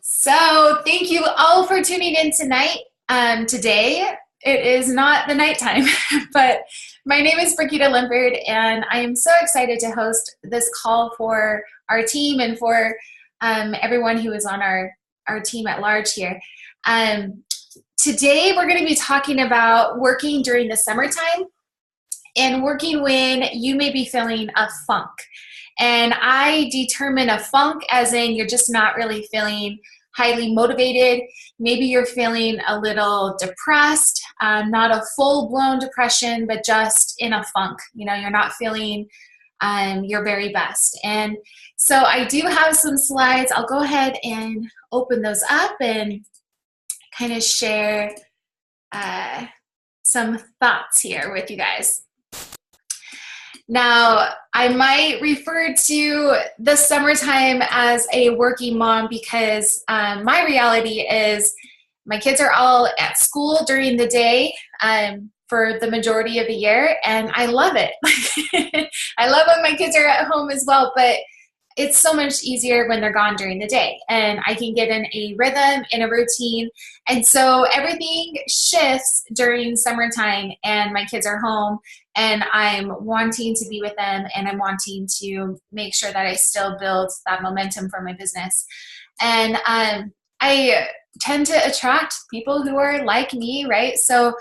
So thank you all for tuning in tonight. Today, it is not the nighttime, but my name is Brigitte Limpert, and I am so excited to host this call for our team and for everyone who is on our team at large here. Um, Today, we're going to be talking about working during the summertime and working when you may be feeling a funk. And I determine a funk as in you're just not really feeling highly motivated. Maybe you're feeling a little depressed, not a full-blown depression, but just in a funk. You know, you're not feeling your very best. And so I do have some slides. I'll go ahead and open those up and kind of share some thoughts here with you guys. Now, I might refer to the summertime as a working mom because my reality is my kids are all at school during the day for the majority of the year, and I love it. I love when my kids are at home as well, but it's so much easier when they're gone during the day, and I can get in a rhythm, in a routine, and so everything shifts during summertime and my kids are home, and I'm wanting to be with them, and I'm wanting to make sure that I still build that momentum for my business. And I tend to attract people who are like me, right? So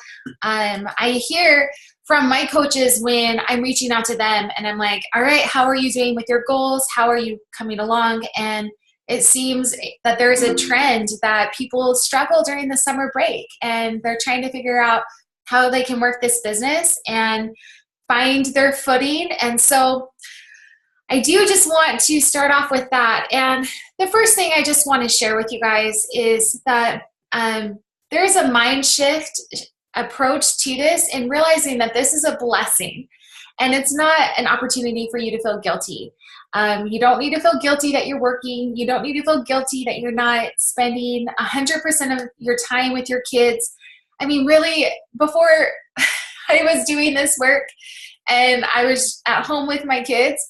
I hear from my coaches when I'm reaching out to them and I'm like, all right, how are you doing with your goals? How are you coming along? And it seems that there's a trend that people struggle during the summer break and they're trying to figure out how they can work this business and find their footing. And so I do just want to start off with that. And the first thing I just want to share with you guys is that there's a mind shift approach to this and realizing that this is a blessing and it's not an opportunity for you to feel guilty. You don't need to feel guilty that you're working. You don't need to feel guilty that you're not spending 100% of your time with your kids. I mean, really, before I was doing this work and I was at home with my kids,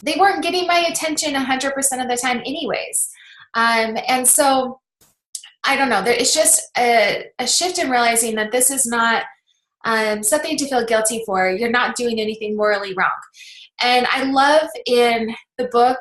they weren't getting my attention 100% of the time anyways. And so I don't know, it's just a shift in realizing that this is not something to feel guilty for. You're not doing anything morally wrong. And I love in the book,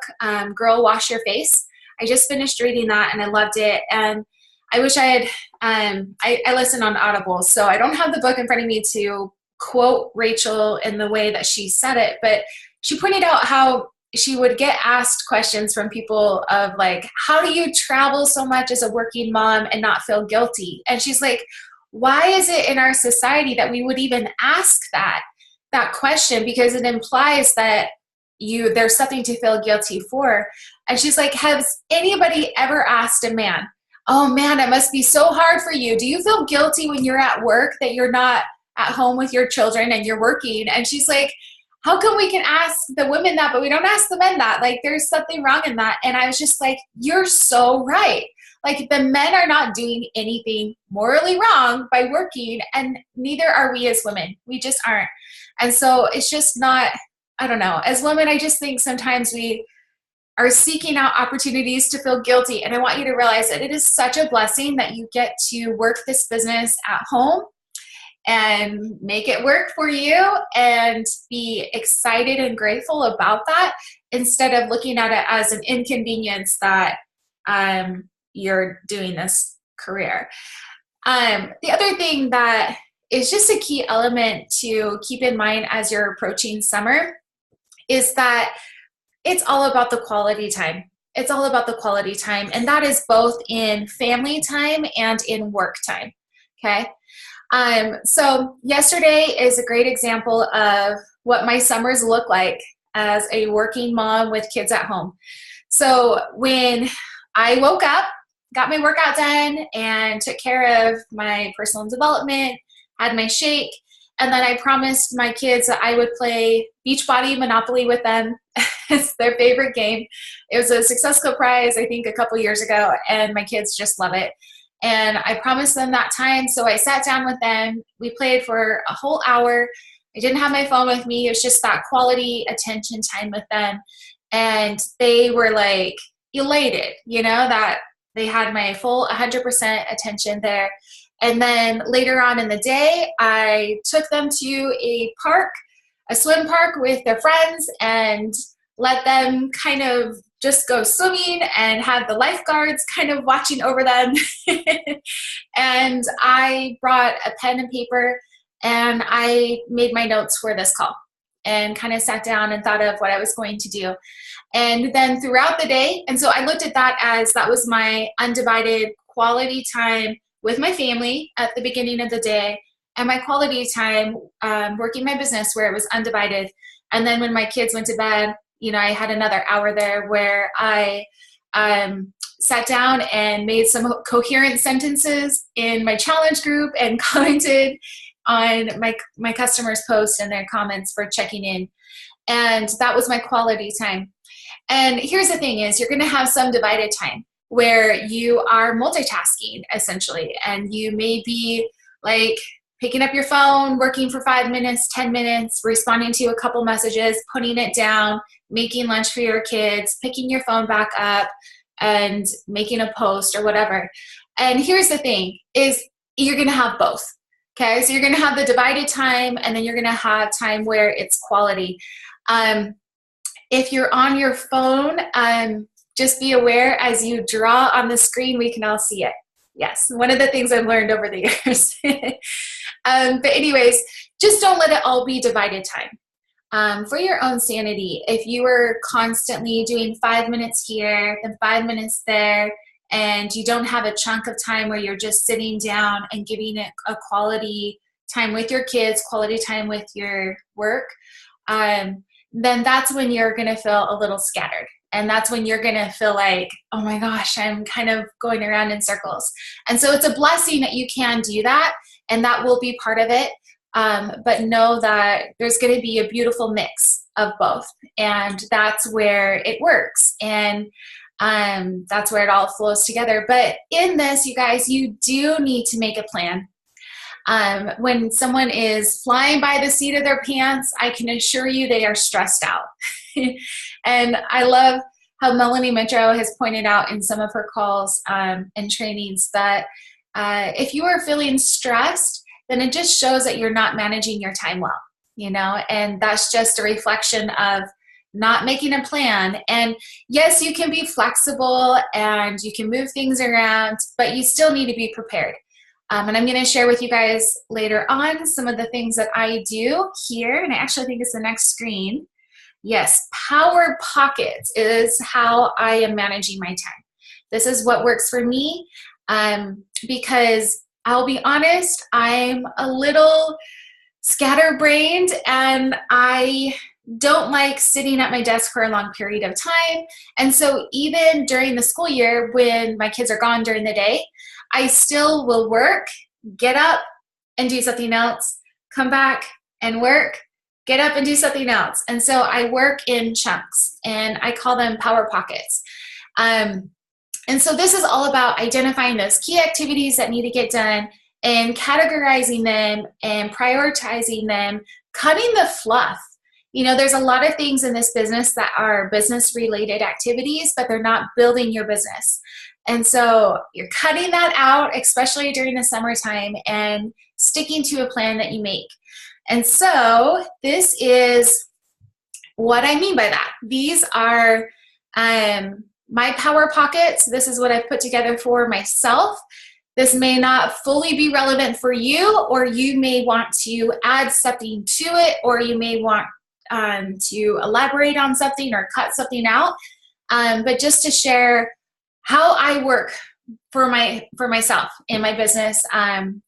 Girl, Wash Your Face. I just finished reading that and I loved it. And I wish I had, I listen on Audible, so I don't have the book in front of me to quote Rachel in the way that she said it, but she pointed out how she would get asked questions from people of like, how do you travel so much as a working mom and not feel guilty? And she's like, why is it in our society that we would even ask that question? Because it implies that there's something to feel guilty for. And she's like, has anybody ever asked a man, oh man, it must be so hard for you. Do you feel guilty when you're at work that you're not at home with your children and you're working? And she's like, how come we can ask the women that, but we don't ask the men that? Like, there's something wrong in that. And I was just like, you're so right. Like, the men are not doing anything morally wrong by working, and neither are we as women. We just aren't. And so it's just not, I don't know. As women, I just think sometimes we are seeking out opportunities to feel guilty. And I want you to realize that it is such a blessing that you get to work this business at home and make it work for you and be excited and grateful about that instead of looking at it as an inconvenience that you're doing this career. The other thing that is just a key element to keep in mind as you're approaching summer is that it's all about the quality time. It's all about the quality time, and that is both in family time and in work time, okay? So yesterday is a great example of what my summers look like as a working mom with kids at home. So when I woke up, got my workout done, and took care of my personal development, had my shake, and then I promised my kids that I would play Beachbody Monopoly with them. It's their favorite game. It was a Successful Prize, I think, a couple years ago, and my kids just love it. And I promised them that time, so I sat down with them. We played for a whole hour. I didn't have my phone with me. It was just that quality attention time with them. And they were like elated, you know, that They had my full 100% attention there. And then later on in the day, I took them to a park, a swim park with their friends, and let them kind of just go swimming and had the lifeguards kind of watching over them. And I brought a pen and paper and I made my notes for this call and kind of sat down and thought of what I was going to do. And then throughout the day, and so I looked at that as that was my undivided quality time with my family at the beginning of the day, and my quality time working my business where it was undivided. And then when my kids went to bed, you know, I had another hour there where I sat down and made some coherent sentences in my challenge group and commented on my customers' posts and their comments for checking in. And that was my quality time. And here's the thing is, you're going to have some divided time where you are multitasking essentially, and you may be like picking up your phone, working for 5 minutes, 10 minutes, responding to a couple messages, putting it down, making lunch for your kids, picking your phone back up and making a post or whatever. And here's the thing is, you're going to have both. Okay, so you're going to have the divided time, and then you're going to have time where it's quality. If you're on your phone, just be aware as you draw on the screen, we can all see it. Yes, one of the things I've learned over the years. But anyways, just don't let it all be divided time. For your own sanity, if you are constantly doing 5 minutes here and 5 minutes there, and you don't have a chunk of time where you're just sitting down and giving it a quality time with your kids, quality time with your work, then that's when you're going to feel a little scattered. And that's when you're going to feel like, oh my gosh, I'm kind of going around in circles. And so it's a blessing that you can do that, and that will be part of it. But know that there's going to be a beautiful mix of both. And that's where it works. And that's where it all flows together. But in this, you guys, you do need to make a plan. When someone is flying by the seat of their pants, I can assure you they are stressed out. And I love how Melanie Mitro has pointed out in some of her calls and trainings that if you are feeling stressed, then it just shows that you're not managing your time well, you know, and that's just a reflection of not making a plan. And yes, you can be flexible and you can move things around, but you still need to be prepared. And I'm going to share with you guys later on some of the things that I do here. And I actually think it's the next screen. Yes, power pockets is how I am managing my time. This is what works for me because I'll be honest, I'm a little scatterbrained and I don't like sitting at my desk for a long period of time. And so even during the school year, when my kids are gone during the day, I still will work, get up and do something else, come back and work, get up and do something else. And so I work in chunks and I call them power pockets. And so this is all about identifying those key activities that need to get done and categorizing them and prioritizing them, cutting the fluff. You know, there's a lot of things in this business that are business-related activities, but they're not building your business. And so you're cutting that out, especially during the summertime, and sticking to a plan that you make. And so this is what I mean by that. These are my power pockets. This is what I've put together for myself. This may not fully be relevant for you, or you may want to add something to it, or you may want to elaborate on something or cut something out. But just to share how I work for myself in my business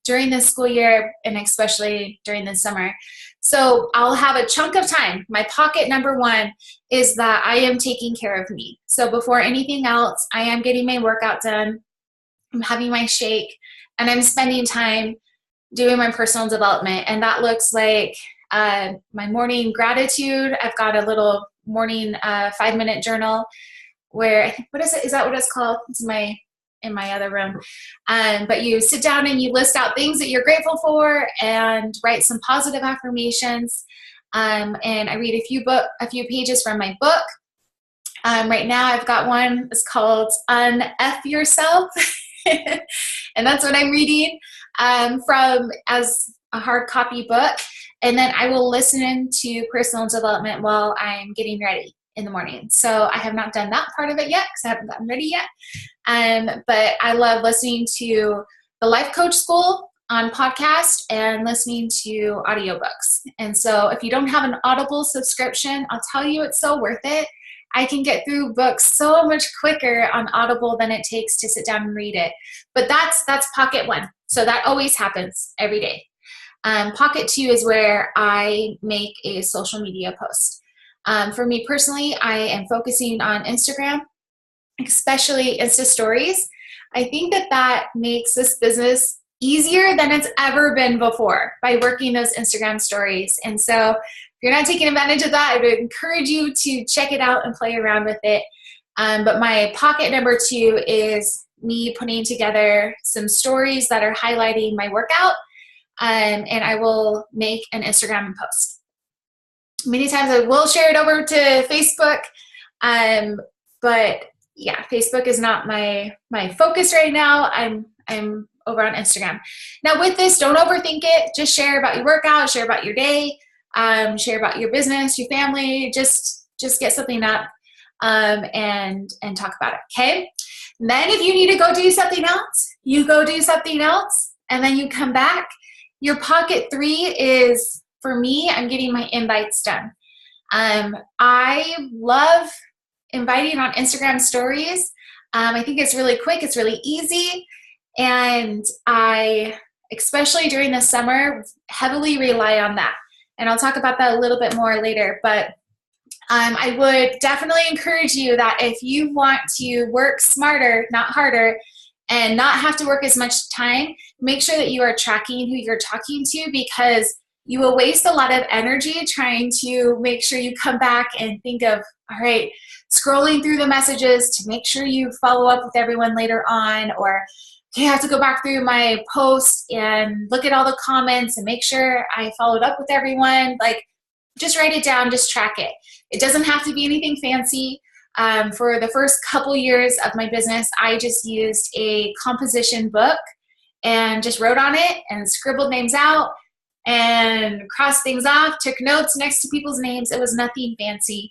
during the school year and especially during the summer. So I'll have a chunk of time. My pocket number one is that I am taking care of me. So before anything else, I am getting my workout done. I'm having my shake and I'm spending time doing my personal development. And that looks like my morning gratitude. I've got a little morning 5-minute journal where, what is it? Is that what it's called? It's in my other room. But you sit down and you list out things that you're grateful for and write some positive affirmations. And I read a few pages from my book. Right now I've got one, it's called Unf Yourself. And that's what I'm reading from as a hard copy book. And then I will listen to personal development while I'm getting ready in the morning. So I have not done that part of it yet because I haven't gotten ready yet. But I love listening to the Life Coach School on podcast and listening to audiobooks. And so if you don't have an Audible subscription, I'll tell you it's so worth it. I can get through books so much quicker on Audible than it takes to sit down and read it. But that's pocket one. So that always happens every day. Pocket two is where I make a social media post. For me personally, I am focusing on Instagram, especially Insta stories. I think that makes this business easier than it's ever been before by working those Instagram stories. And so if you're not taking advantage of that, I would encourage you to check it out and play around with it. But my pocket number two is me putting together some stories that are highlighting my workout, and I will make an Instagram post. Many times I will share it over to Facebook, but yeah, Facebook is not my focus right now. I'm over on Instagram. Now with this, don't overthink it. Just share about your workout, share about your day, share about your business, your family. Just get something up and talk about it. Okay. And then if you need to go do something else, you go do something else, and then you come back. Your pocket three is, for me, I'm getting my invites done. I love inviting on Instagram stories. I think it's really quick. It's really easy. And I, especially during the summer, heavily rely on that. And I'll talk about that a little bit more later. But I would definitely encourage you that if you want to work smarter, not harder, and not have to work as much time, make sure that you are tracking who you're talking to, because you will waste a lot of energy trying to make sure you come back and think of, all right, scrolling through the messages to make sure you follow up with everyone later on, or okay, I have to go back through my post and look at all the comments and make sure I followed up with everyone. Like, just write it down, just track it. It doesn't have to be anything fancy. For the first couple years of my business, I just used a composition book and just wrote on it and scribbled names out and crossed things off, took notes next to people's names. It was nothing fancy.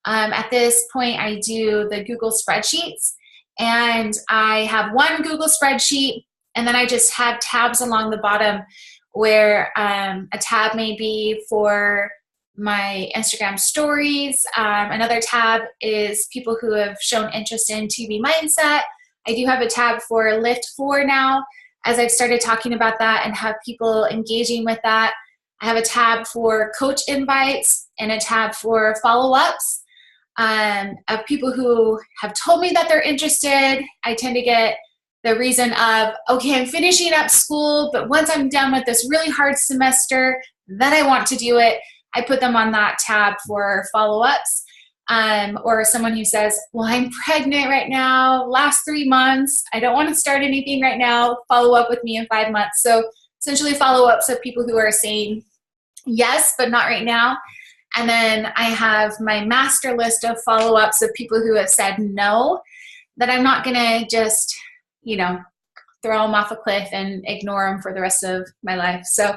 At this point, I do the Google spreadsheets, and I have one Google spreadsheet, and then I just have tabs along the bottom where a tab may be for my Instagram stories. Another tab is people who have shown interest in 2B mindset. I do have a tab for Lift 4 now, as I've started talking about that and have people engaging with that. I have a tab for coach invites and a tab for follow-ups of people who have told me that they're interested. I tend to get the reason of, okay, I'm finishing up school, but once I'm done with this really hard semester, then I want to do it. I put them on that tab for follow-ups. Or someone who says, well, I'm pregnant right now, last 3 months, I don't want to start anything right now, follow up with me in 5 months. So essentially follow-ups of people who are saying yes, but not right now. And then I have my master list of follow-ups of people who have said no, that I'm not going to just, throw them off a cliff and ignore them for the rest of my life. So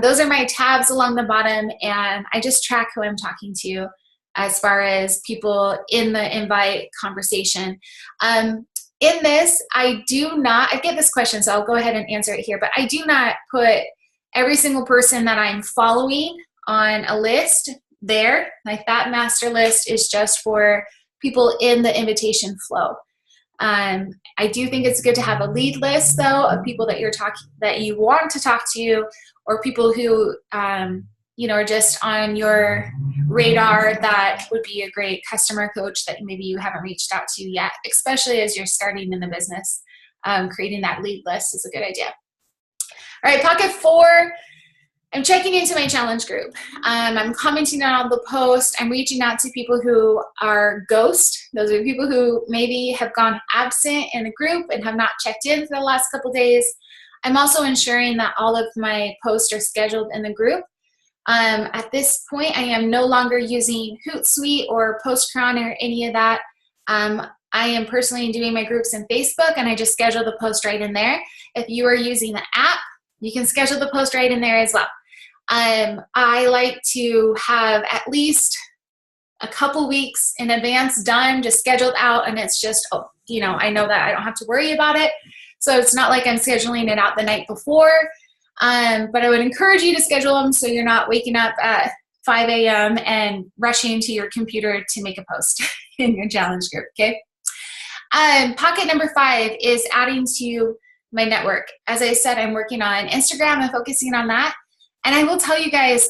those are my tabs along the bottom, and I just track who I'm talking to as far as people in the invite conversation. In this, I get this question, so I'll go ahead and answer it here, but I do not put every single person that I'm following on a list there. Like, that master list is just for people in the invitation flow. I do think it's good to have a lead list, though, of people that that you want to talk to, or people who are just on your radar that would be a great customer coach that maybe you haven't reached out to yet, especially as you're starting in the business. Creating that lead list is a good idea. All right, pocket 4. I'm checking into my challenge group. I'm commenting on the post. I'm reaching out to people who are ghost. Those are people who maybe have gone absent in the group and have not checked in for the last couple days. I'm also ensuring that all of my posts are scheduled in the group. At this point, I am no longer using Hootsuite or Postcron or any of that. I am personally doing my groups in Facebook, and I just schedule the post right in there. If you are using the app, you can schedule the post right in there as well. I like to have at least a couple weeks in advance done, just scheduled out, and it's just, I know that I don't have to worry about it. So it's not like I'm scheduling it out the night before, but I would encourage you to schedule them so you're not waking up at 5 a.m. and rushing to your computer to make a post in your challenge group, okay? Pocket number 5 is adding to my network. As I said, I'm working on Instagram and focusing on that. And I will tell you guys,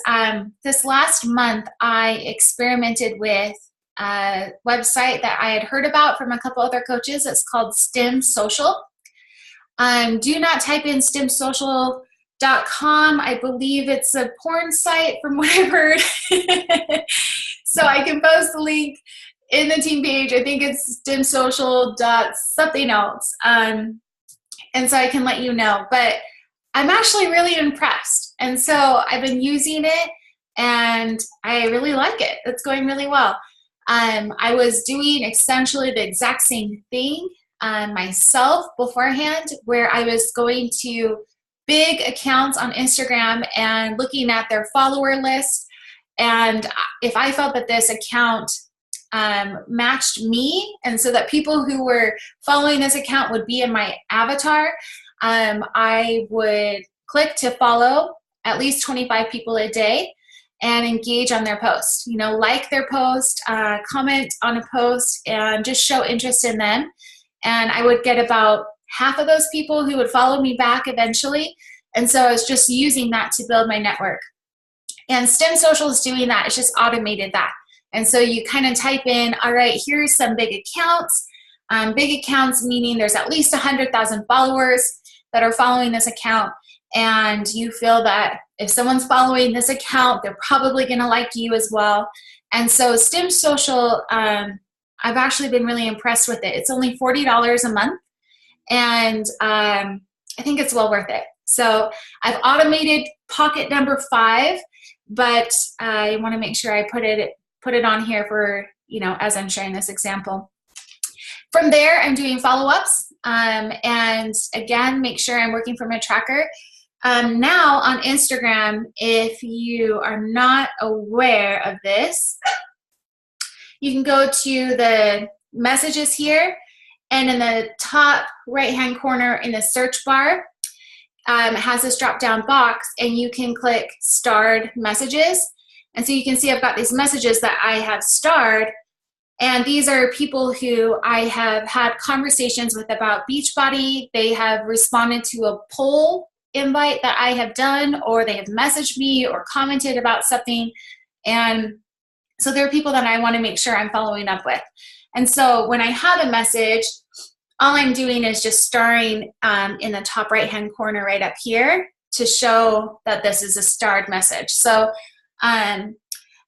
this last month, I experimented with a website that I had heard about from a couple other coaches. It's called STEM Social. Do not type in stemsocial.com. I believe it's a porn site from what I've heard. So I can post the link in the team page. I think it's stemsocial dot something else. And so I can let you know. But I'm actually really impressed. And so I've been using it, and I really like it. It's going really well. I was doing essentially the exact same thing myself beforehand, where I was going to big accounts on Instagram and looking at their follower list. And if I felt that this account matched me, and so that people who were following this account would be in my avatar, I would click to follow at least 25 people a day and engage on their post. Like their post, comment on a post, and just show interest in them. And I would get about half of those people who would follow me back eventually. And so I was just using that to build my network. And STEM Social is doing that. It's just automated that. And so you kind of type in, all right, here's some big accounts. Big accounts meaning there's at least 100,000 followers that are following this account. And you feel that if someone's following this account, they're probably going to like you as well. And so STEM Social, I've actually been really impressed with it. It's only $40 a month, and I think it's well worth it. So I've automated pocket number 5, but I want to make sure I put it on here for, as I'm sharing this example. From there, I'm doing follow-ups, and again, make sure I'm working from a tracker. Now on Instagram, if you are not aware of this, you can go to the messages here, and in the top right-hand corner in the search bar, it has this drop-down box, and you can click starred messages. And so you can see I've got these messages that I have starred, and these are people who I have had conversations with about Beachbody. They have responded to a poll invite that I have done, or they have messaged me or commented about something. And so there are people that I want to make sure I'm following up with. And so when I have a message, all I'm doing is just starring in the top right-hand corner right up here to show that this is a starred message. So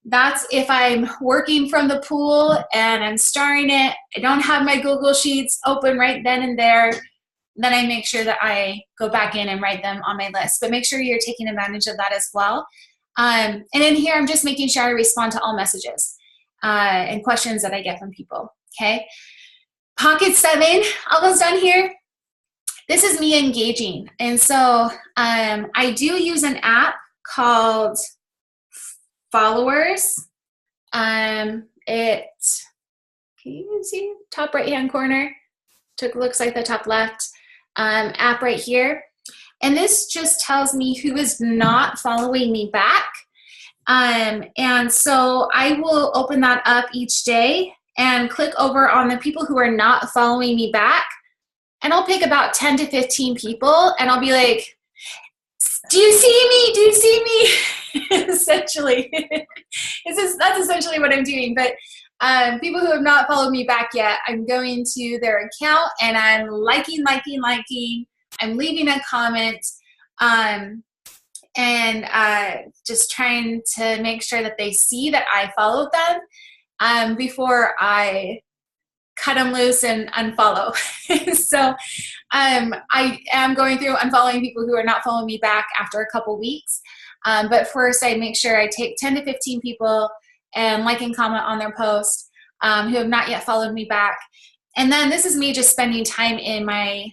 that's if I'm working from the pool and I'm starring it. I don't have my Google Sheets open right then and there. Then I make sure that I go back in and write them on my list. But make sure you're taking advantage of that as well. And in here, I'm just making sure I respond to all messages and questions that I get from people, okay? Pocket 7, almost done here. This is me engaging. And so I do use an app called Followers. Can you see top right-hand corner? Looks like the top left app right here. And this just tells me who is not following me back. And so I will open that up each day and click over on the people who are not following me back. And I'll pick about 10 to 15 people, and I'll be like, do you see me? Do you see me? Essentially. That's essentially what I'm doing. But people who have not followed me back yet, I'm going to their account and I'm liking. I'm leaving a comment and just trying to make sure that they see that I followed them before I cut them loose and unfollow. So I am going through unfollowing people who are not following me back after a couple weeks. But first I make sure I take 10 to 15 people and like and comment on their post who have not yet followed me back. And then this is me just spending time in my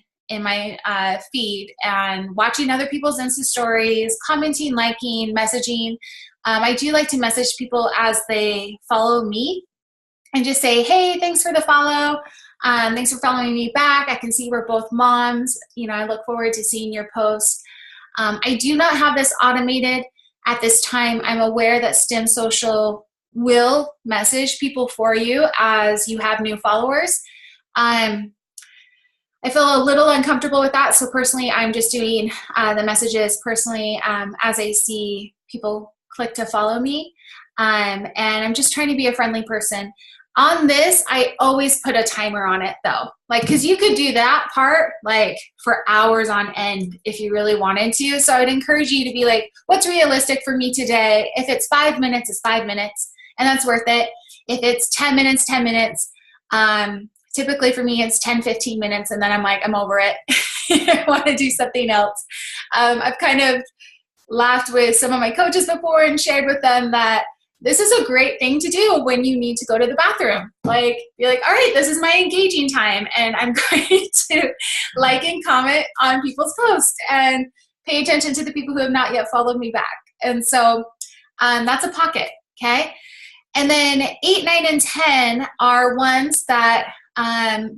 feed and watching other people's Insta stories, commenting, liking, messaging. I do like to message people as they follow me and just say, hey, thanks for the follow. Thanks for following me back. I can see we're both moms. You know, I look forward to seeing your post. I do not have this automated at this time. I'm aware that STEM Social will message people for you as you have new followers. I feel a little uncomfortable with that. So personally, I'm just doing the messages personally as I see people click to follow me. And I'm just trying to be a friendly person. On this, I always put a timer on it though. Like, cause you could do that part like for hours on end if you really wanted to. So I would encourage you to be like, what's realistic for me today? If it's 5 minutes, it's 5 minutes and that's worth it. If it's 10 minutes, 10 minutes. Typically for me, it's 10, 15 minutes, and then I'm like, I'm over it. I want to do something else. I've kind of laughed with some of my coaches before and shared with them that this is a great thing to do when you need to go to the bathroom. Like, be like, all right, this is my engaging time, and I'm going to like and comment on people's posts and pay attention to the people who have not yet followed me back. And so that's a pocket, okay? And then 8, 9, and 10 are ones that I'll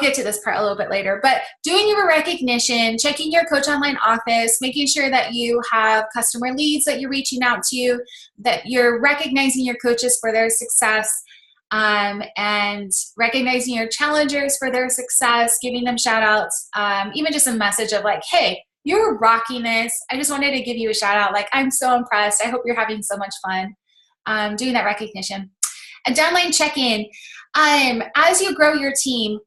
get to this part a little bit later, but doing your recognition, checking your Coach Online office, making sure that you have customer leads that you're reaching out to, that you're recognizing your coaches for their success, and recognizing your challengers for their success, giving them shout outs, even just a message of like, hey, you're rocking this. I just wanted to give you a shout out. Like, I'm so impressed. I hope you're having so much fun doing that recognition. A downline check-in. As you grow your team,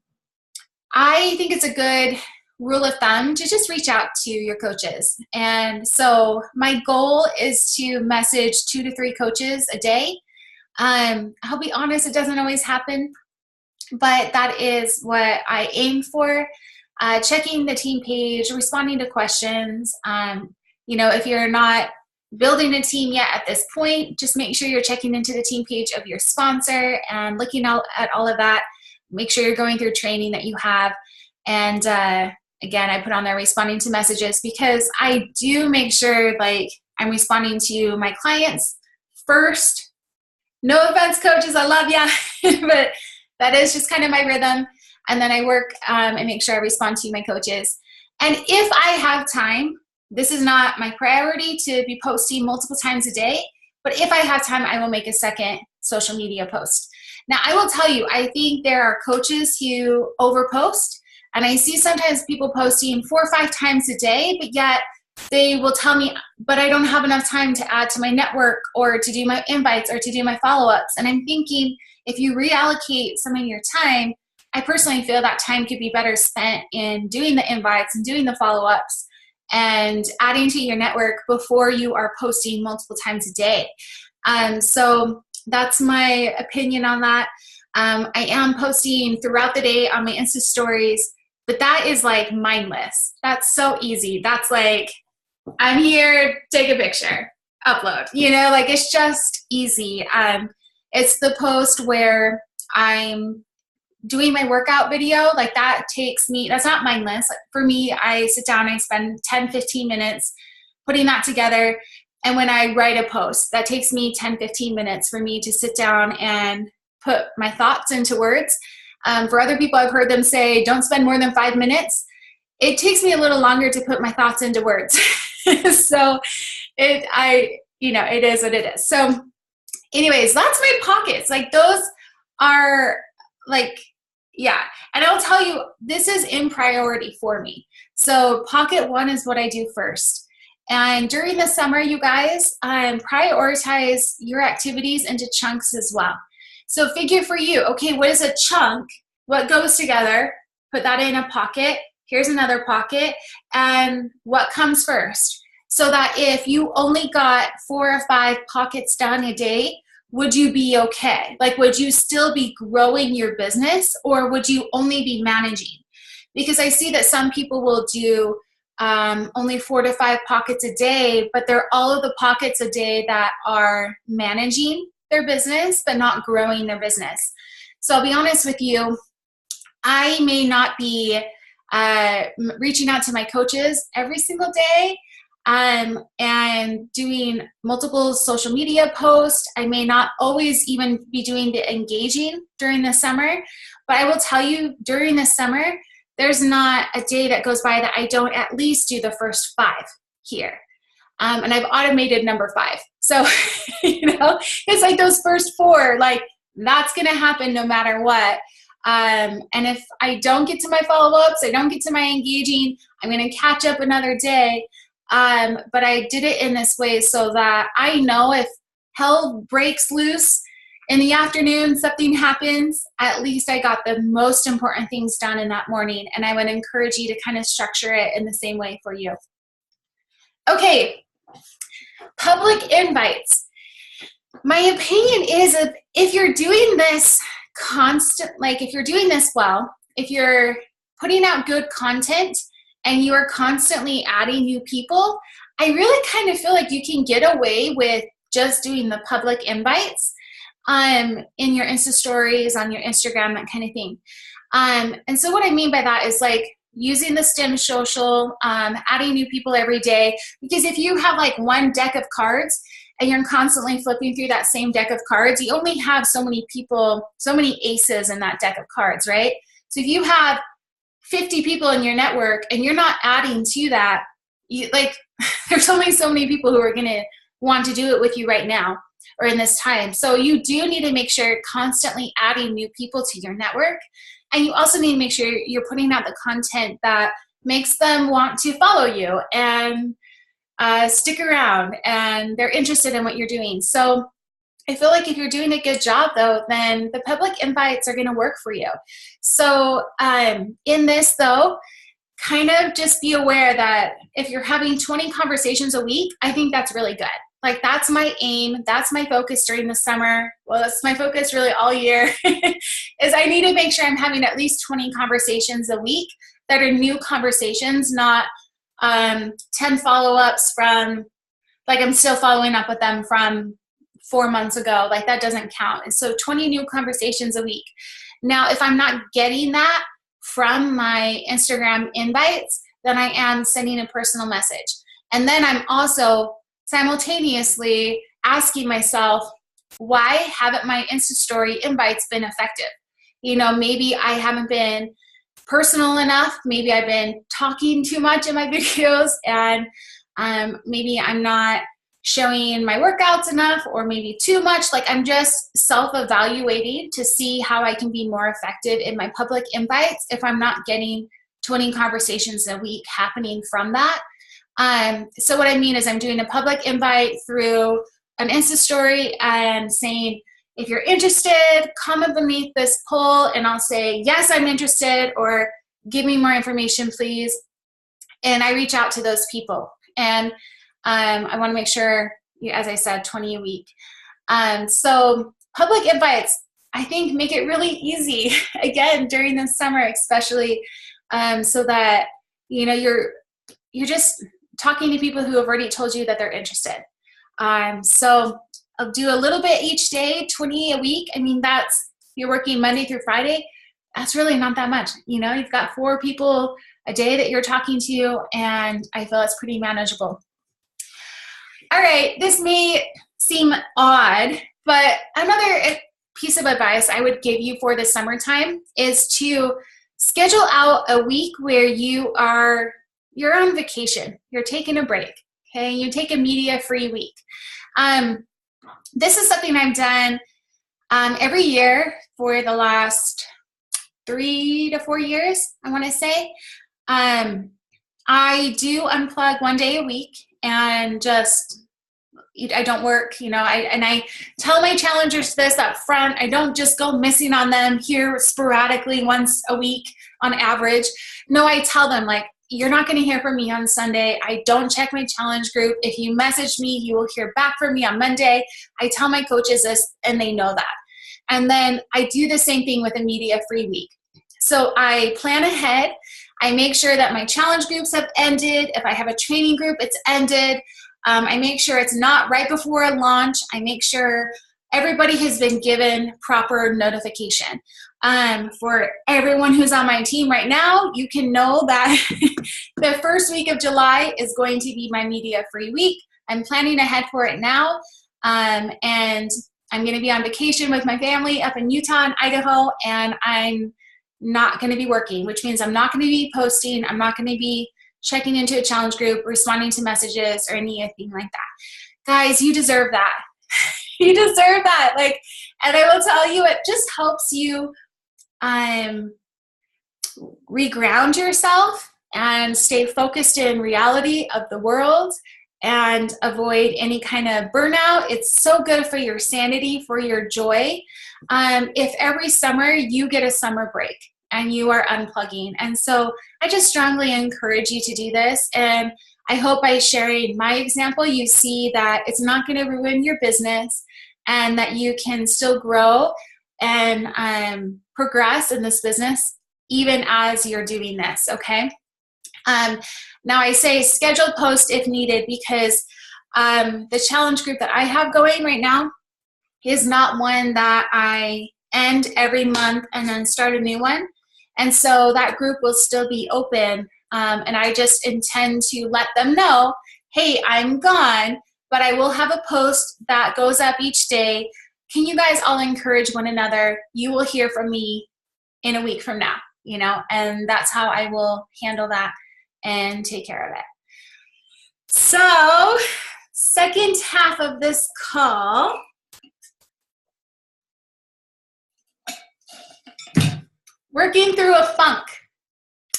I think it's a good rule of thumb to just reach out to your coaches. And so my goal is to message 2 to 3 coaches a day. I'll be honest, it doesn't always happen, but that is what I aim for. Checking the team page, responding to questions. You know, if you're not building a team yet at this point, just make sure you're checking into the team page of your sponsor and looking at all of that. Make sure you're going through training that you have. And again, I put on there responding to messages because I do make sure like I'm responding to my clients first. No offense, coaches, I love ya, but that is just kind of my rhythm. And then I work and make sure I respond to my coaches. And if I have time, this is not my priority to be posting multiple times a day, but if I have time, I will make a second social media post. Now, I will tell you, I think there are coaches who overpost, and I see sometimes people posting 4 or 5 times a day, but yet they will tell me, but I don't have enough time to add to my network or to do my invites or to do my follow-ups. And I'm thinking, if you reallocate some of your time, I personally feel that time could be better spent in doing the invites and doing the follow-ups and adding to your network before you are posting multiple times a day. So that's my opinion on that. I am posting throughout the day on my Insta stories, but that is like mindless. That's so easy. That's like, I'm here, take a picture, upload, you know, like it's just easy. It's the post where I'm doing my workout video, like that takes me, that's not mindless. For me, I sit down, I spend 10, 15 minutes putting that together. And when I write a post, that takes me 10, 15 minutes for me to sit down and put my thoughts into words. For other people, I've heard them say, don't spend more than 5 minutes. It takes me a little longer to put my thoughts into words. So it is what it is. So anyways, that's my pockets. Like those are like, yeah. And I'll tell you, this is in priority for me. So pocket 1 is what I do first. And during the summer, you guys, prioritize your activities into chunks as well. So figure for you, okay, what is a chunk? What goes together? Put that in a pocket. Here's another pocket. And what comes first? So that if you only got 4 or 5 pockets done a day, would you be okay? Like, would you still be growing your business or would you only be managing? Because I see that some people will do only 4 to 5 pockets a day, but they're all of the pockets a day that are managing their business, but not growing their business. So I'll be honest with you, I may not be reaching out to my coaches every single day and doing multiple social media posts. I may not always even be doing the engaging during the summer, but I will tell you during the summer, there's not a day that goes by that I don't at least do the first 5 here. And I've automated number 5. So, it's like those first 4, like that's going to happen no matter what. And if I don't get to my follow-ups, I don't get to my engaging, I'm going to catch up another day. But I did it in this way so that I know if hell breaks loose in the afternoon, something happens, at least I got the most important things done in that morning. And I would encourage you to kind of structure it in the same way for you. Okay, public invites. My opinion is if you're doing this if you're doing this well, if you're putting out good content and you are constantly adding new people, I really kind of feel like you can get away with just doing the public invites in your Insta stories, on your Instagram, that kind of thing. And so what I mean by that is like using the STEM social, adding new people every day, because if you have like one deck of cards and you're constantly flipping through that same deck of cards, you only have so many people, so many aces in that deck of cards, right? So if you have 50 people in your network and you're not adding to that, there's only so many people who are going to want to do it with you right now or in this time. So you do need to make sure you're constantly adding new people to your network. And you also need to make sure you're putting out the content that makes them want to follow you and stick around and they're interested in what you're doing. So I feel like if you're doing a good job though, then the public invites are going to work for you. So in this though, kind of just be aware that if you're having 20 conversations a week, I think that's really good. Like that's my aim. That's my focus during the summer. Well, that's my focus really all year is I need to make sure I'm having at least 20 conversations a week that are new conversations, not 10 follow-ups from, like I'm still following up with them from 4 months ago. Like that doesn't count. And so 20 new conversations a week. Now, if I'm not getting that from my Instagram invites, then I am sending a personal message. And then I'm also simultaneously asking myself, why haven't my Insta story invites been effective? Maybe I haven't been personal enough. Maybe I've been talking too much in my videos and maybe I'm not showing my workouts enough or maybe too much. Like I'm just self-evaluating to see how I can be more effective in my public invites if I'm not getting 20 conversations a week happening from that. So what I mean is I'm doing a public invite through an Insta story and saying, if you're interested, comment beneath this poll and I'll say, yes, I'm interested, or give me more information, please. And I reach out to those people. And I want to make sure, as I said, 20 a week. So public invites, I think, make it really easy, again, during the summer especially, so that, you're just talking to people who have already told you that they're interested. So I'll do a little bit each day, 20 a week. I mean, you're working Monday through Friday. That's really not that much. You've got 4 people a day that you're talking to, and I feel it's pretty manageable. All right, this may seem odd, but another piece of advice I would give you for the summertime is to schedule out a week where you're on vacation. You're taking a break, okay? You take a media-free week. This is something I've done every year for the last 3 to 4 years, I want to say. I do unplug one day a week and I don't work, and I tell my challengers this up front. I don't just go missing on them here sporadically once a week on average. No, I tell them, like, you're not going to hear from me on Sunday. I don't check my challenge group. If you message me, you will hear back from me on Monday. I tell my coaches this, and they know that. And then I do the same thing with a media-free week. So I plan ahead. I make sure that my challenge groups have ended. If I have a training group, it's ended. I make sure it's not right before a launch. I make sure everybody has been given proper notification. For everyone who's on my team right now, you can know that the first week of July is going to be my media-free week. I'm planning ahead for it now, and I'm going to be on vacation with my family up in Utah and Idaho, and I'm not going to be working, which means I'm not going to be posting. I'm not going to be checking into a challenge group, responding to messages, or anything like that. Guys, you deserve that. You deserve that. Like, and I will tell you, it just helps you reground yourself and stay focused in reality of the world and avoid any kind of burnout. It's so good for your sanity, for your joy. If every summer you get a summer break and you are unplugging. And so I just strongly encourage you to do this. And I hope by sharing my example, you see that it's not going to ruin your business and that you can still grow and progress in this business even as you're doing this, okay? Now I say scheduled post if needed because the challenge group that I have going right now is not one that I end every month and then start a new one. And so that group will still be open. And I just intend to let them know, hey, I'm gone, but I will have a post that goes up each day. Can you guys all encourage one another? You will hear from me in a week from now, you know, and that's how I will handle that and take care of it. So, second half of this call, working through a funk,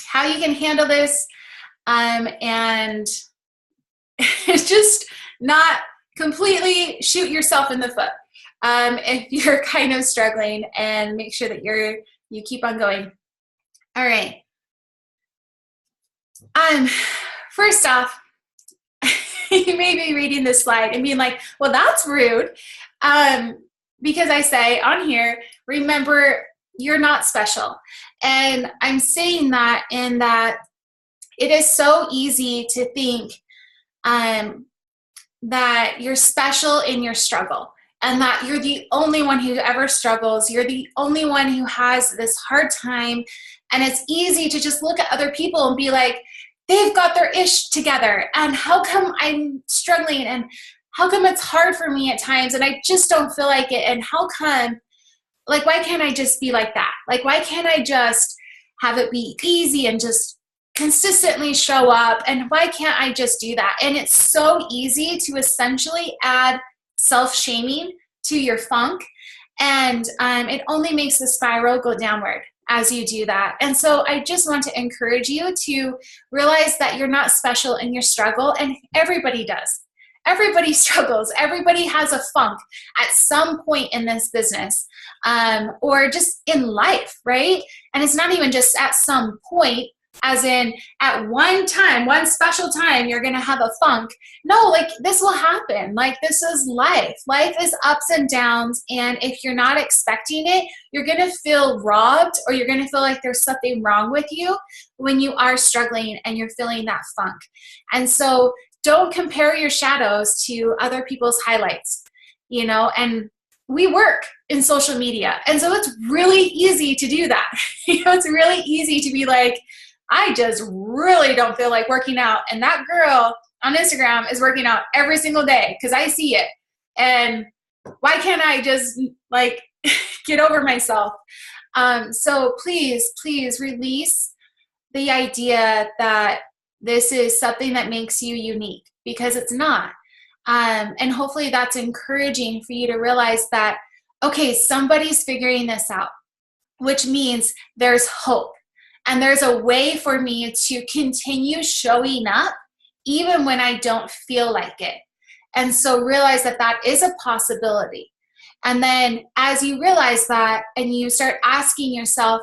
how you can handle this and it's just not completely shoot yourself in the foot if you're kind of struggling, and make sure that you keep on going. All right. First off, you may be reading this slide and being like, well, that's rude. Because I say on here, remember, you're not special. And I'm saying that in that it is so easy to think that you're special in your struggle and that you're the only one who ever struggles. You're the only one who has this hard time. And it's easy to just look at other people and be like, they've got their ish together. And how come I'm struggling? And how come it's hard for me at times? And I just don't feel like it. And how come, like, why can't I just be like that? Like, why can't I just have it be easy and just consistently show up? And why can't I just do that? And it's so easy to essentially add self-shaming to your funk. And it only makes the spiral go downward as you do that. And so I just want to encourage you to realize that you're not special in your struggle, and everybody does. Everybody struggles. Everybody has a funk at some point in this business or just in life, right? And it's not even just at some point, as in at one time, one special time, you're going to have a funk. No, like this will happen. Like this is life. Life is ups and downs. And if you're not expecting it, you're going to feel robbed, or you're going to feel like there's something wrong with you when you are struggling and you're feeling that funk. And so don't compare your shadows to other people's highlights, you know, and we work in social media. And so it's really easy to do that. You know, it's really easy to be like, I just really don't feel like working out. And that girl on Instagram is working out every single day because I see it. And why can't I just like get over myself? So please, please release the idea that this is something that makes you unique, because it's not. And hopefully that's encouraging for you to realize that, okay, somebody's figuring this out, which means there's hope. And there's a way for me to continue showing up even when I don't feel like it. And so realize that that is a possibility. And then as you realize that and you start asking yourself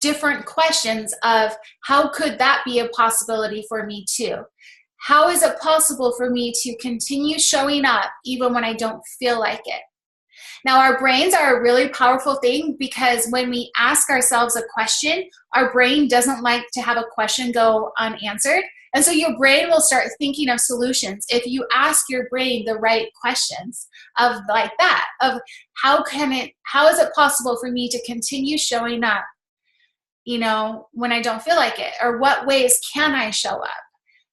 different questions of how could that be a possibility for me too? How is it possible for me to continue showing up even when I don't feel like it? Now, our brains are a really powerful thing because when we ask ourselves a question, our brain doesn't like to have a question go unanswered. And so your brain will start thinking of solutions if you ask your brain the right questions of like that, of how is it possible for me to continue showing up, when I don't feel like it? Or what ways can I show up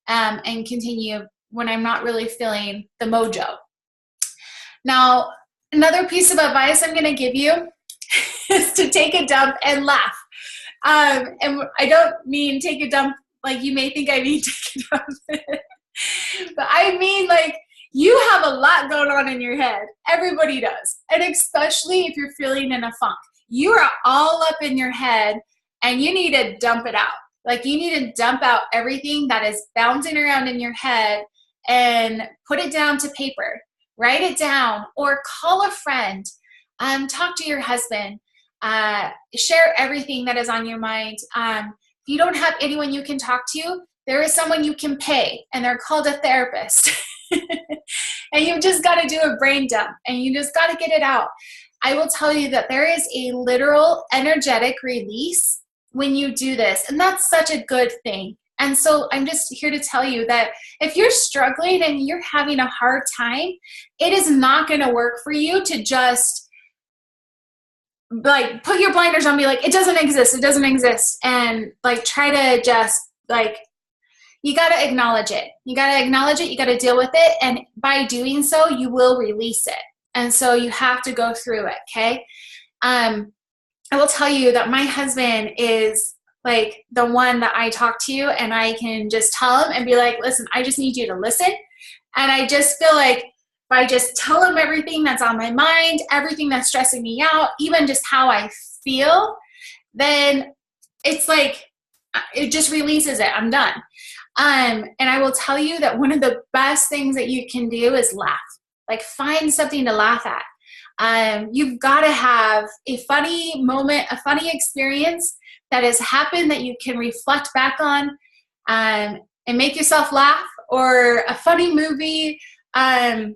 and continue when I'm not really feeling the mojo? Now, another piece of advice I'm going to give you is to take a dump and laugh. And I don't mean take a dump like you may think I mean take a dump. But I mean like you have a lot going on in your head. Everybody does. And especially if you're feeling in a funk. You are all up in your head and you need to dump it out. Like you need to dump out everything that is bouncing around in your head and put it down to paper. Write it down or call a friend, talk to your husband, share everything that is on your mind. If you don't have anyone you can talk to, there is someone you can pay and they're called a therapist. And you've just got to do a brain dump and you just got to get it out. I will tell you that there is a literal energetic release when you do this, and that's such a good thing. And so I'm just here to tell you that if you're struggling and you're having a hard time, it is not going to work for you to just like put your blinders on and be like, it doesn't exist. And like try to just like, you got to acknowledge it. You got to deal with it. And by doing so, you will release it. And so you have to go through it. Okay. I will tell you that my husband is like the one that I talk to and I can just tell him and be like, listen, I just need you to listen. And I just feel like if I just tell him everything that's on my mind, everything that's stressing me out, even just how I feel, then it's like, it just releases it. I'm done. And I will tell you that one of the best things that you can do is laugh. Like find something to laugh at. You've got to have a funny moment, a funny experience that has happened that you can reflect back on and make yourself laugh, or a funny movie. I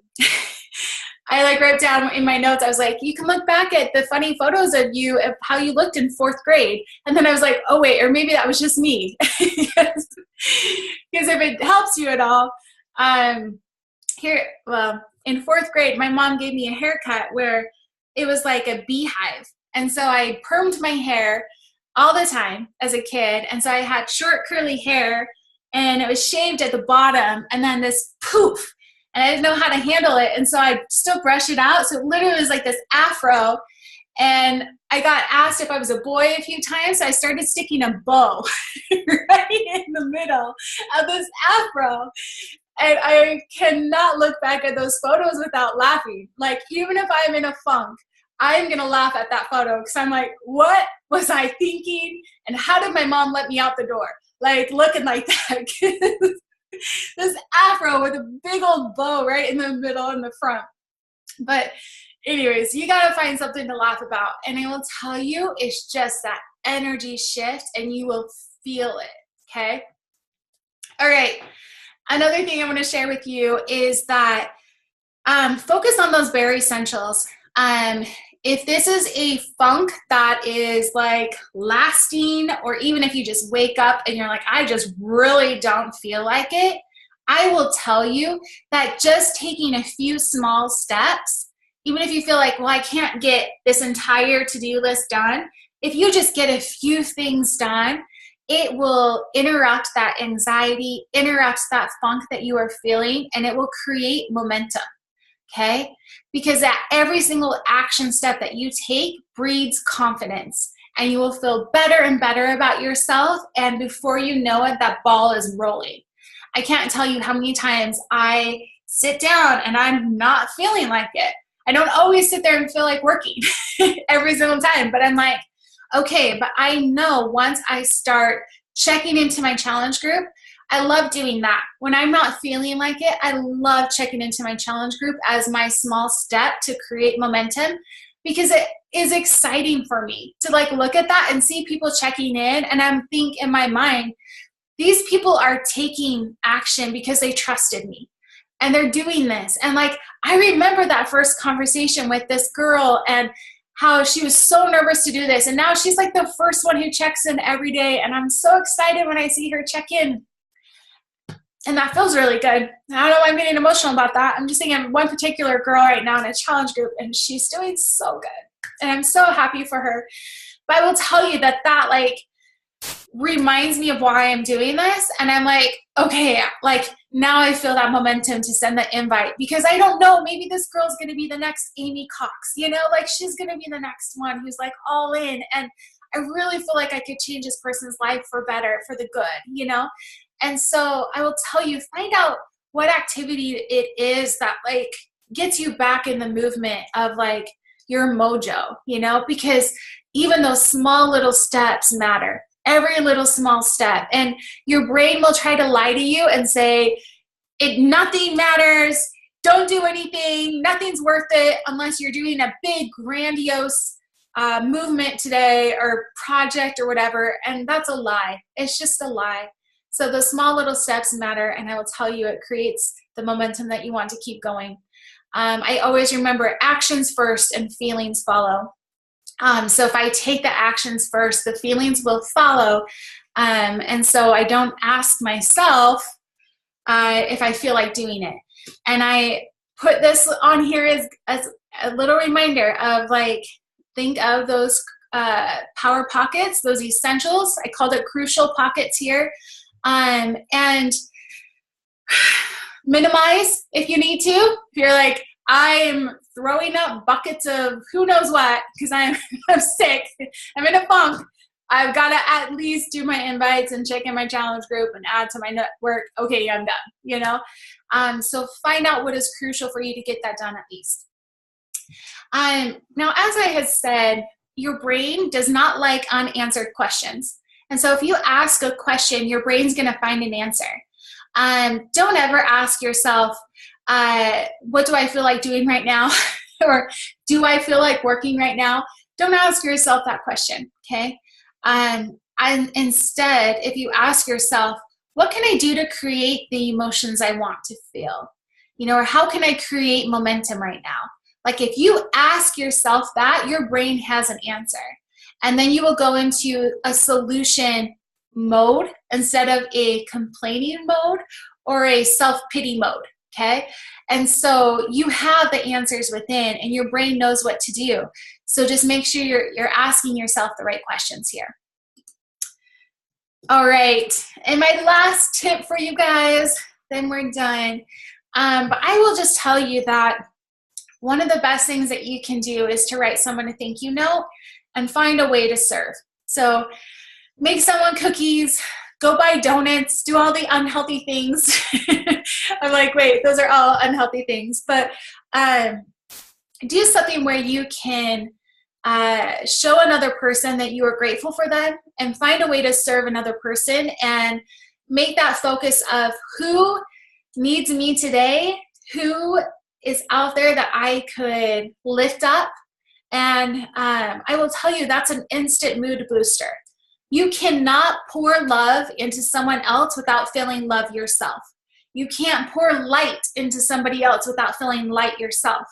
like wrote down in my notes, I was like, you can look back at the funny photos of you, of how you looked in 4th grade. And then I was like, oh wait, or maybe that was just me. Because if it helps you at all, in 4th grade, my mom gave me a haircut where it was like a beehive. And so I permed my hair all the time as a kid. And so I had short curly hair and it was shaved at the bottom and then this poof, and I didn't know how to handle it. And so I still brushed it out. So it literally was like this afro. And I got asked if I was a boy a few times. So I started sticking a bow right in the middle of this afro. And I cannot look back at those photos without laughing. Like, even if I'm in a funk, I'm going to laugh at that photo because I'm like, what was I thinking? And how did my mom let me out the door? Like, looking like that. This afro with a big old bow right in the middle in the front. But anyways, you got to find something to laugh about. And I will tell you, it's just that energy shift and you will feel it, okay? All right. Another thing I want to share with you is that focus on those bare essentials. If this is a funk that is like lasting, or even if you just wake up and you're like, I just really don't feel like it, I will tell you that just taking a few small steps, even if you feel like, well, I can't get this entire to-do list done, if you just get a few things done, it will interrupt that anxiety, interrupts that funk that you are feeling, and it will create momentum, okay? Because at every single action step that you take breeds confidence, and you will feel better and better about yourself, and before you know it, that ball is rolling. I can't tell you how many times I sit down and I'm not feeling like it. I don't always sit there and feel like working every single time, but I'm like, okay, but I know once I start checking into my challenge group, I love doing that. When I'm not feeling like it, I love checking into my challenge group as my small step to create momentum, because it is exciting for me to like look at that and see people checking in. And I'm thinking in my mind, these people are taking action because they trusted me. and they're doing this. And like, I remember that first conversation with this girl and how she was so nervous to do this. And now she's like the first one who checks in every day. And I'm so excited when I see her check in. And that feels really good. I don't know why I'm getting emotional about that. I'm just thinking of one particular girl right now in a challenge group, and she's doing so good. And I'm so happy for her. But I will tell you that like reminds me of why I'm doing this. And I'm like, okay, like now I feel that momentum to send the invite, because I don't know, maybe this girl's going to be the next Amy Cox, you know, like she's going to be the next one who's like all in. And I really feel like I could change this person's life for better, for the good, you know? And so I will tell you, find out what activity it is that like gets you back in the movement of like your mojo, you know, because even those small little steps matter. Every little small step. And your brain will try to lie to you and say, nothing matters, don't do anything, nothing's worth it unless you're doing a big, grandiose movement today or project or whatever. And that's a lie. It's just a lie. So the small little steps matter, and I will tell you, it creates the momentum that you want to keep going. I always remember actions first and feelings follow. So if I take the actions first, the feelings will follow. And so I don't ask myself if I feel like doing it. And I put this on here as a little reminder of like, think of those power pockets, those essentials. I called it crucial pockets here. And minimize if you need to. If you're like, I'm throwing up buckets of who knows what because I'm sick, I'm in a funk, I've got to at least do my invites and check in my challenge group and add to my network. Okay, I'm done, you know? So find out what is crucial for you to get that done at least. Now, as I had said, your brain does not like unanswered questions. And so if you ask a question, your brain's going to find an answer. Don't ever ask yourself, what do I feel like doing right now? Or do I feel like working right now? Don't ask yourself that question, okay? And instead, if you ask yourself, what can I do to create the emotions I want to feel? You know, or how can I create momentum right now? Like if you ask yourself that, your brain has an answer. And then you will go into a solution mode instead of a complaining mode or a self-pity mode, okay? And so you have the answers within and your brain knows what to do. So just make sure you're asking yourself the right questions here. All right, and my last tip for you guys, then we're done. But I will just tell you that one of the best things that you can do is to write someone a thank you note and find a way to serve. So make someone cookies, go buy donuts, do all the unhealthy things. I'm like, wait, those are all unhealthy things. But do something where you can show another person that you are grateful for them and find a way to serve another person and make that focus of who needs me today, who is out there that I could lift up. And I will tell you, that's an instant mood booster. You cannot pour love into someone else without feeling love yourself. You can't pour light into somebody else without feeling light yourself.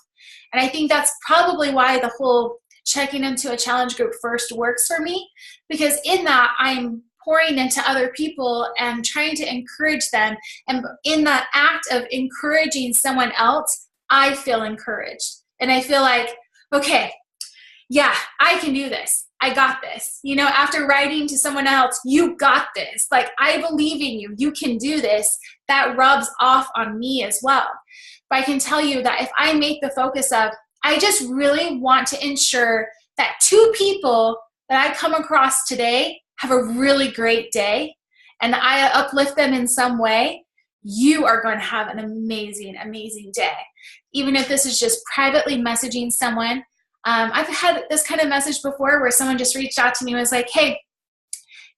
And I think that's probably why the whole checking into a challenge group first works for me, because in that I'm pouring into other people and trying to encourage them. And in that act of encouraging someone else, I feel encouraged. And I feel like, okay, yeah, I can do this. I got this. You know, after writing to someone else, you got this. Like, I believe in you. You can do this. That rubs off on me as well. But I can tell you that if I make the focus of, I just really want to ensure that 2 people that I come across today have a really great day and I uplift them in some way, you are going to have an amazing, amazing day. Even if this is just privately messaging someone. I've had this kind of message before where someone just reached out to me and was like, hey,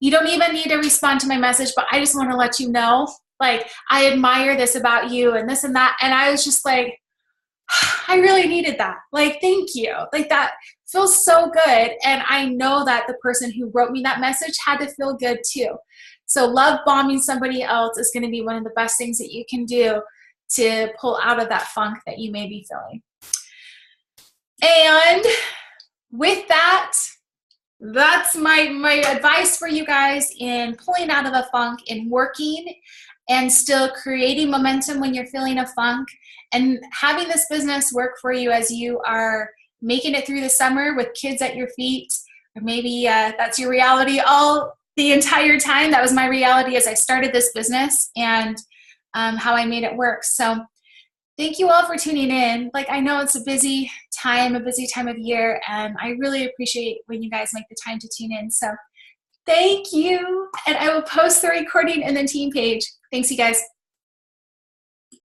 you don't even need to respond to my message, but I just want to let you know, like, I admire this about you and this and that. And I was just like, I really needed that. Like, thank you. Like, that feels so good. And I know that the person who wrote me that message had to feel good too. So love bombing somebody else is going to be one of the best things that you can do to pull out of that funk that you may be feeling. And with that, that's my advice for you guys in pulling out of a funk, in working and still creating momentum when you're feeling a funk, and having this business work for you as you are making it through the summer with kids at your feet. Or maybe that's your reality all the entire time. That was my reality as I started this business, and how I made it work. So thank you all for tuning in. Like, I know it's a busy time of year, and I really appreciate when you guys make the time to tune in. So thank you, and I will post the recording in the team page. Thanks, you guys.